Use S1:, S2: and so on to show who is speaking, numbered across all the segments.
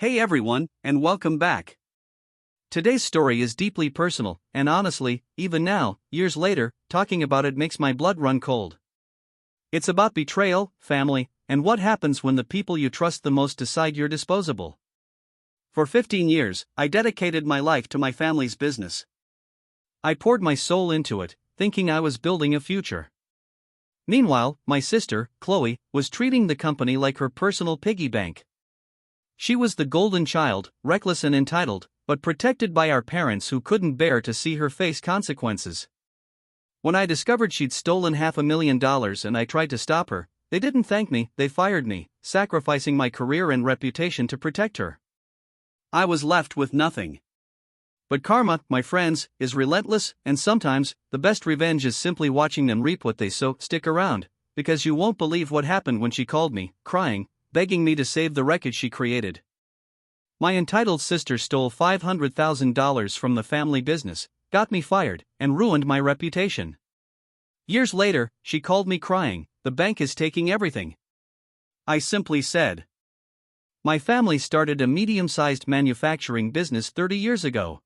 S1: Hey everyone, and welcome back. Today's story is deeply personal, and honestly, even now, years later, talking about it makes my blood run cold. It's about betrayal, family, and what happens when the people you trust the most decide you're disposable. For 15 years, I dedicated my life to my family's business. I poured my soul into it, thinking I was building a future. Meanwhile, my sister, Chloe, was treating the company like her personal piggy bank. She was the golden child, reckless and entitled, but protected by our parents who couldn't bear to see her face consequences. When I discovered she'd stolen $500,000 and I tried to stop her, they didn't thank me, they fired me, sacrificing my career and reputation to protect her. I was left with nothing. But karma, my friends, is relentless, and sometimes, the best revenge is simply watching them reap what they sow. Stick around, because you won't believe what happened when she called me, crying, begging me to save the wreckage she created. My entitled sister stole $500,000 from the family business, got me fired, and ruined my reputation. Years later, she called me crying, "The bank is taking everything." I simply said, "My family started a medium-sized manufacturing business 30 years ago.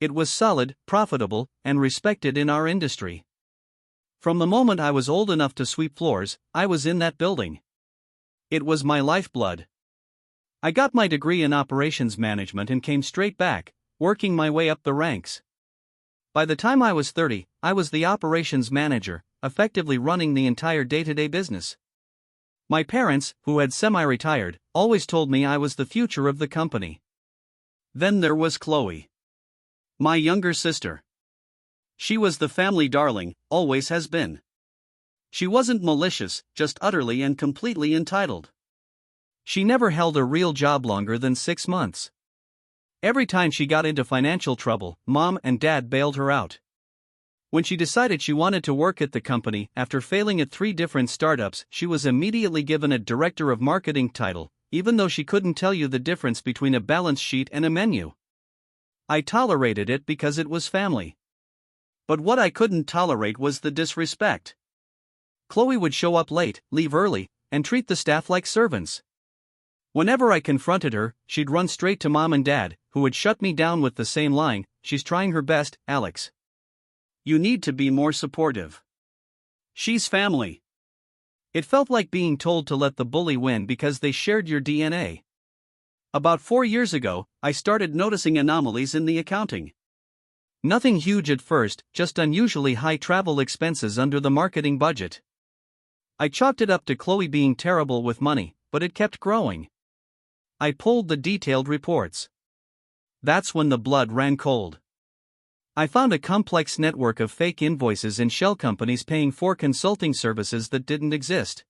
S1: It was solid, profitable, and respected in our industry. From the moment I was old enough to sweep floors, I was in that building. It was my lifeblood. I got my degree in operations management and came straight back, working my way up the ranks. By the time I was 30, I was the operations manager, effectively running the entire day-to-day business. My parents, who had semi-retired, always told me I was the future of the company. Then there was Chloe, my younger sister. She was the family darling, always has been. She wasn't malicious, just utterly and completely entitled. She never held a real job longer than 6 months. Every time she got into financial trouble, Mom and Dad bailed her out. When she decided she wanted to work at the company after failing at 3 different startups, she was immediately given a director of marketing title, even though she couldn't tell you the difference between a balance sheet and a menu. I tolerated it because it was family. But what I couldn't tolerate was the disrespect. Chloe would show up late, leave early, and treat the staff like servants. Whenever I confronted her, she'd run straight to Mom and Dad, who would shut me down with the same line, "She's trying her best, Alex. You need to be more supportive. She's family." It felt like being told to let the bully win because they shared your DNA. About 4 years ago, I started noticing anomalies in the accounting. Nothing huge at first, just unusually high travel expenses under the marketing budget. I chalked it up to Chloe being terrible with money, but it kept growing. I pulled the detailed reports. That's when the blood ran cold. I found a complex network of fake invoices and shell companies paying for consulting services that didn't exist.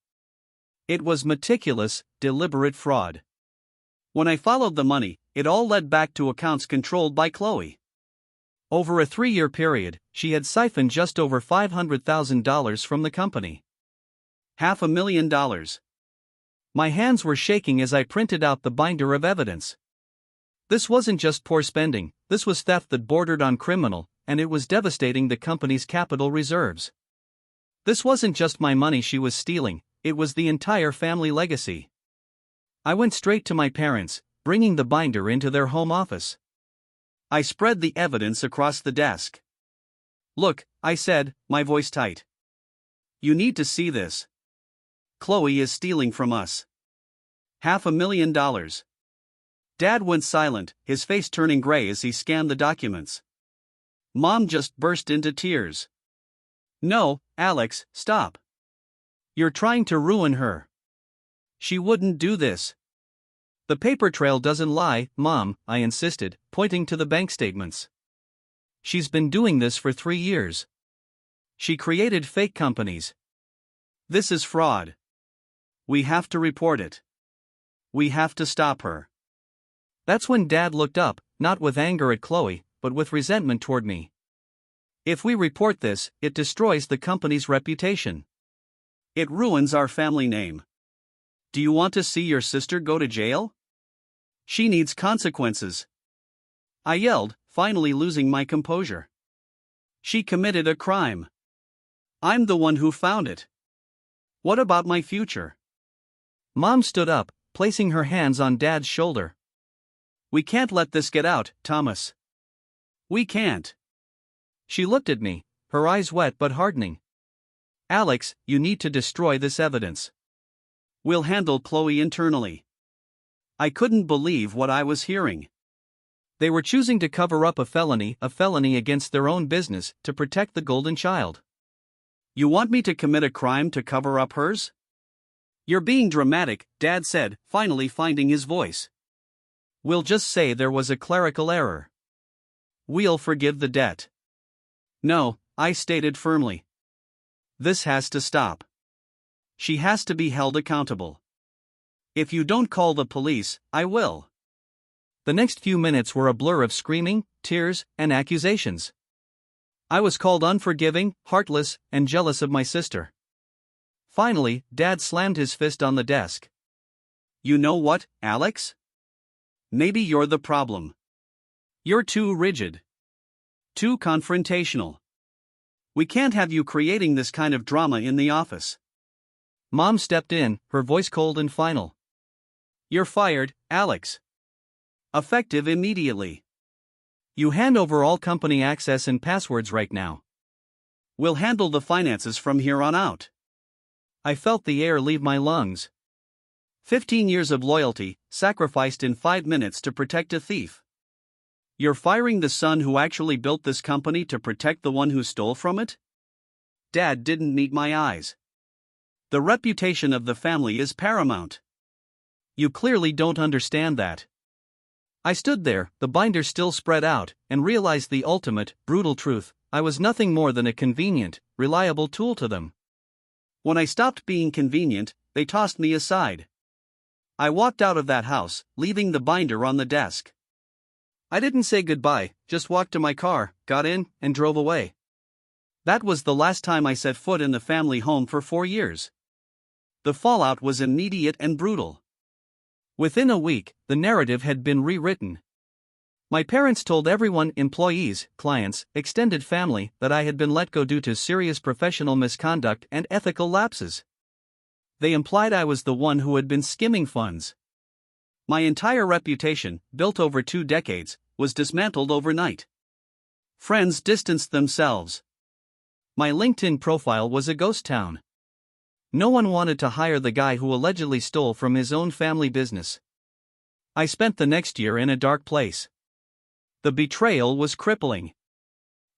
S1: It was meticulous, deliberate fraud. When I followed the money, it all led back to accounts controlled by Chloe. Over a 3-year period, she had siphoned just over $500,000 from the company. $500,000. My hands were shaking as I printed out the binder of evidence. This wasn't just poor spending, this was theft that bordered on criminal, and it was devastating the company's capital reserves. This wasn't just my money she was stealing, it was the entire family legacy. I went straight to my parents, bringing the binder into their home office. I spread the evidence across the desk. "Look," I said, my voice tight. "You need to see this. Chloe is stealing from us. $500,000. Dad went silent, his face turning gray as he scanned the documents. Mom just burst into tears. "No, Alex, stop. You're trying to ruin her. She wouldn't do this." "The paper trail doesn't lie, Mom," I insisted, pointing to the bank statements. "She's been doing this for 3 years. She created fake companies. This is fraud. We have to report it. We have to stop her." That's when Dad looked up, not with anger at Chloe, but with resentment toward me. "If we report this, it destroys the company's reputation. It ruins our family name. Do you want to see your sister go to jail? She needs consequences." I yelled, finally losing my composure. "She committed a crime. I'm the one who found it. What about my future?" Mom stood up, placing her hands on Dad's shoulder. We can't let this get out, Thomas. We can't. She looked at me, her eyes wet but hardening. Alex, you need to destroy this evidence. We'll handle Chloe internally. I couldn't believe what I was hearing. They were choosing to cover up a felony against their own business to protect the golden child. You want me to commit a crime to cover up hers? You're being dramatic, Dad said, finally finding his voice. We'll just say there was a clerical error. We'll forgive the debt. No, I stated firmly. This has to stop. She has to be held accountable. If you don't call the police, I will. The next few minutes were a blur of screaming, tears, and accusations. I was called unforgiving, heartless, and jealous of my sister. Finally, Dad slammed his fist on the desk. You know what, Alex? Maybe you're the problem. You're too rigid. Too confrontational. We can't have you creating this kind of drama in the office. Mom stepped in, her voice cold and final. You're fired, Alex. Effective immediately. You hand over all company access and passwords right now. We'll handle the finances from here on out. I felt the air leave my lungs. 15 years of loyalty, sacrificed in 5 minutes to protect a thief. You're firing the son who actually built this company to protect the one who stole from it? Dad didn't meet my eyes. The reputation of the family is paramount. You clearly don't understand that. I stood there, the binder still spread out, and realized the ultimate, brutal truth. I was nothing more than a convenient, reliable tool to them. When I stopped being convenient, they tossed me aside. I walked out of that house, leaving the binder on the desk. I didn't say goodbye, just walked to my car, got in, and drove away. That was the last time I set foot in the family home for 4 years. The fallout was immediate and brutal. Within a week, the narrative had been rewritten. My parents told everyone, employees, clients, extended family, that I had been let go due to serious professional misconduct and ethical lapses. They implied I was the one who had been skimming funds. My entire reputation, built over 2 decades, was dismantled overnight. Friends distanced themselves. My LinkedIn profile was a ghost town. No one wanted to hire the guy who allegedly stole from his own family business. I spent the next year in a dark place. The betrayal was crippling.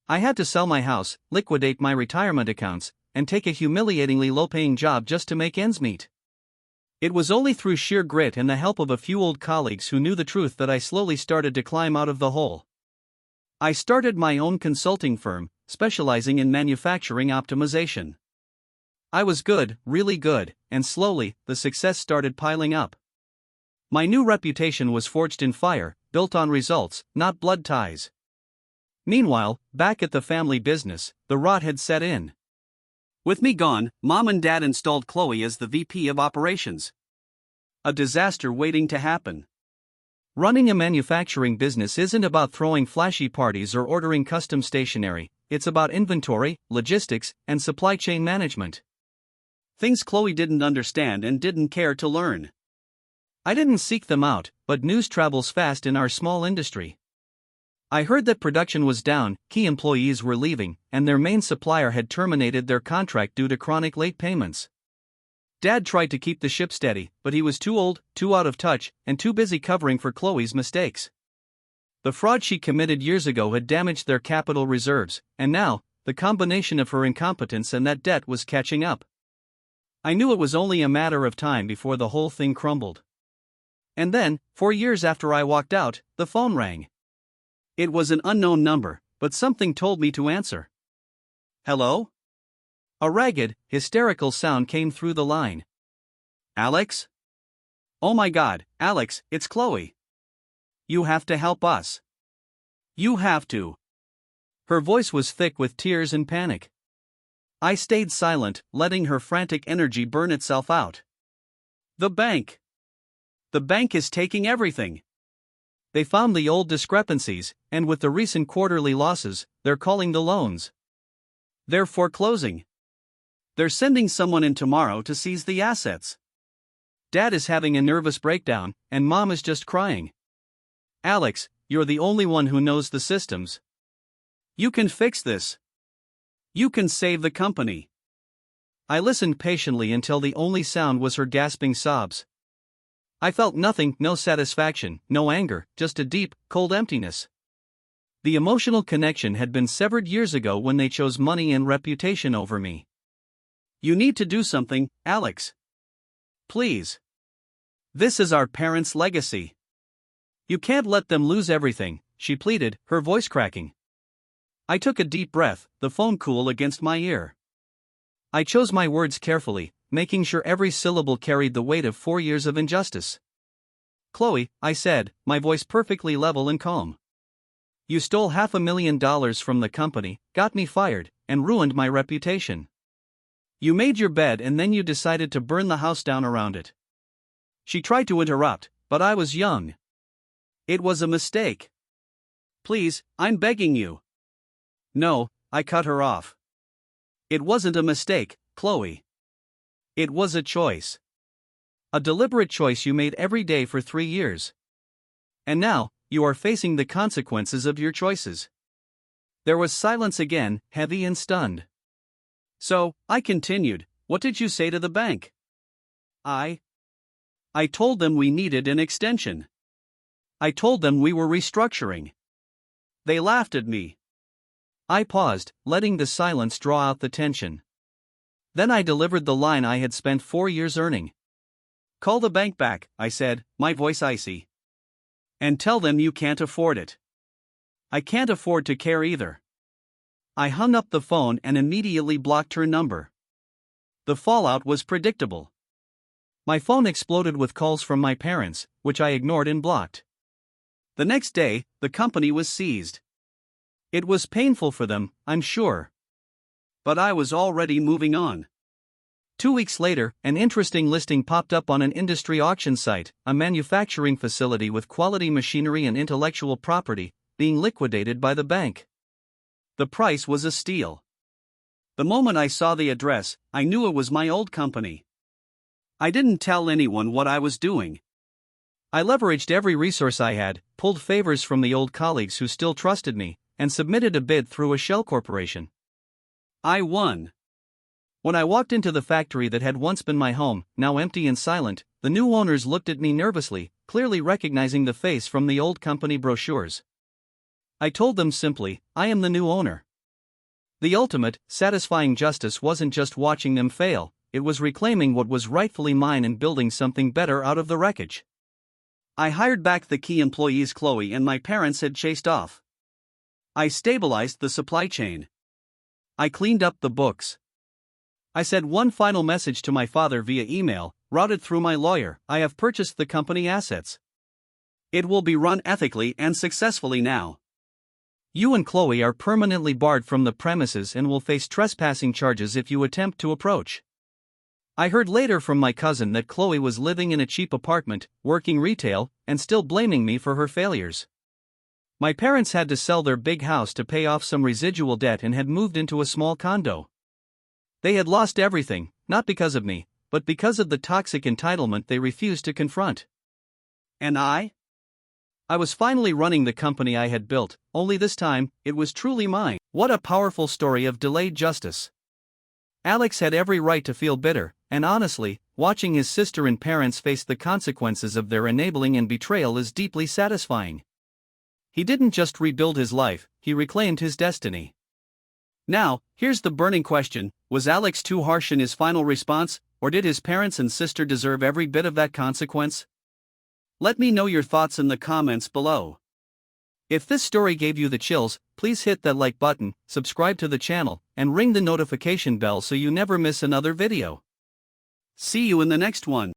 S1: I had to sell my house, liquidate my retirement accounts, and take a humiliatingly low-paying job just to make ends meet. It was only through sheer grit and the help of a few old colleagues who knew the truth that I slowly started to climb out of the hole. I started my own consulting firm, specializing in manufacturing optimization. I was good, really good, and slowly, the success started piling up. My new reputation was forged in fire, built on results, not blood ties. Meanwhile, back at the family business, the rot had set in. With me gone, Mom and Dad installed Chloe as the VP of operations. A disaster waiting to happen. Running a manufacturing business isn't about throwing flashy parties or ordering custom stationery, it's about inventory, logistics, and supply chain management. Things Chloe didn't understand and didn't care to learn. I didn't seek them out, but news travels fast in our small industry. I heard that production was down, key employees were leaving, and their main supplier had terminated their contract due to chronic late payments. Dad tried to keep the ship steady, but he was too old, too out of touch, and too busy covering for Chloe's mistakes. The fraud she committed years ago had damaged their capital reserves, and now, the combination of her incompetence and that debt was catching up. I knew it was only a matter of time before the whole thing crumbled. And then, 4 years after I walked out, the phone rang. It was an unknown number, but something told me to answer. Hello? A ragged, hysterical sound came through the line. Alex? Oh my God, Alex, it's Chloe. You have to help us. You have to. Her voice was thick with tears and panic. I stayed silent, letting her frantic energy burn itself out. The bank. The bank is taking everything. They found the old discrepancies, and with the recent quarterly losses, they're calling the loans. They're foreclosing. They're sending someone in tomorrow to seize the assets. Dad is having a nervous breakdown, and Mom is just crying. Alex, you're the only one who knows the systems. You can fix this. You can save the company. I listened patiently until the only sound was her gasping sobs. I felt nothing, no satisfaction, no anger, just a deep, cold emptiness. The emotional connection had been severed years ago when they chose money and reputation over me. You need to do something, Alex. Please. This is our parents' legacy. You can't let them lose everything, she pleaded, her voice cracking. I took a deep breath, the phone cool against my ear. I chose my words carefully, making sure every syllable carried the weight of 4 years of injustice. Chloe, I said, my voice perfectly level and calm. You stole $500,000 from the company, got me fired, and ruined my reputation. You made your bed and then you decided to burn the house down around it. She tried to interrupt, but I was young. It was a mistake. Please, I'm begging you. No, I cut her off. It wasn't a mistake, Chloe. It was a choice. A deliberate choice you made every day for 3 years. And now, you are facing the consequences of your choices. There was silence again, heavy and stunned. So, I continued, what did you say to the bank? I told them we needed an extension. I told them we were restructuring. They laughed at me. I paused, letting the silence draw out the tension. Then I delivered the line I had spent 4 years earning. Call the bank back, I said, my voice icy. And tell them you can't afford it. I can't afford to care either. I hung up the phone and immediately blocked her number. The fallout was predictable. My phone exploded with calls from my parents, which I ignored and blocked. The next day, the company was seized. It was painful for them, I'm sure. But I was already moving on. 2 weeks later, an interesting listing popped up on an industry auction site, a manufacturing facility with quality machinery and intellectual property, being liquidated by the bank. The price was a steal. The moment I saw the address, I knew it was my old company. I didn't tell anyone what I was doing. I leveraged every resource I had, pulled favors from the old colleagues who still trusted me, and submitted a bid through a shell corporation. I won. When I walked into the factory that had once been my home, now empty and silent, the new owners looked at me nervously, clearly recognizing the face from the old company brochures. I told them simply, I am the new owner. The ultimate, satisfying justice wasn't just watching them fail, it was reclaiming what was rightfully mine and building something better out of the wreckage. I hired back the key employees Chloe and my parents had chased off. I stabilized the supply chain. I cleaned up the books. I sent one final message to my father via email, routed through my lawyer. I have purchased the company assets. It will be run ethically and successfully now. You and Chloe are permanently barred from the premises and will face trespassing charges if you attempt to approach. I heard later from my cousin that Chloe was living in a cheap apartment, working retail, and still blaming me for her failures. My parents had to sell their big house to pay off some residual debt and had moved into a small condo. They had lost everything, not because of me, but because of the toxic entitlement they refused to confront. And I was finally running the company I had built, only this time, it was truly mine. What a powerful story of delayed justice. Alex had every right to feel bitter, and honestly, watching his sister and parents face the consequences of their enabling and betrayal is deeply satisfying. He didn't just rebuild his life, he reclaimed his destiny. Now, here's the burning question, was Alex too harsh in his final response, or did his parents and sister deserve every bit of that consequence? Let me know your thoughts in the comments below. If this story gave you the chills, please hit that like button, subscribe to the channel, and ring the notification bell so you never miss another video. See you in the next one.